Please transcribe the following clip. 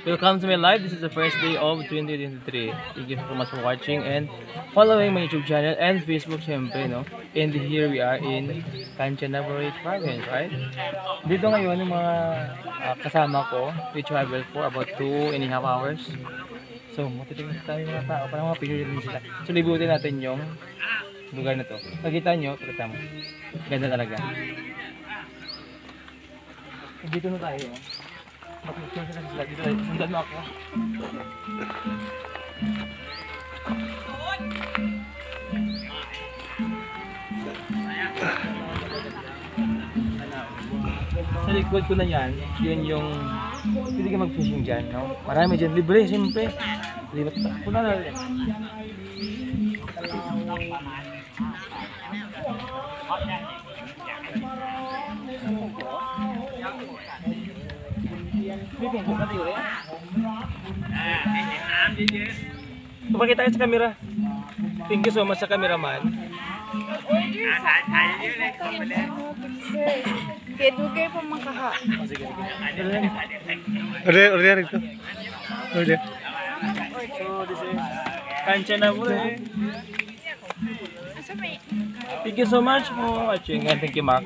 Welcome to my live. This is the first day of 2023. Thank you so much for watching and following my YouTube channel and Facebook, syempre, no? And here we are in Kanchanaburi province, right? Dito ngayon yung mga kasama ko, we travel for about 2.5 hours. So, matitingin tayo mga tao, parang mga picture din sila. So, libutin natin yung lugar na to. Nakita nyo, pakita mo. Ganda talaga. Dito na tayo. Mag-picture sila dito tayo. Sundan mo ako. Sa likod ko na yan, yun yung pwede ka mag-fishing dyan, no? Marami dyan, libre, siyempre. Libre, punta na rin. Tumaki tayo sa camera. Thank you so much sa cameraman. Kaya dugay pa makaha. Order ito. Order. So this is Kanchanaburi. Thank you so much for watching and thank you, Mark.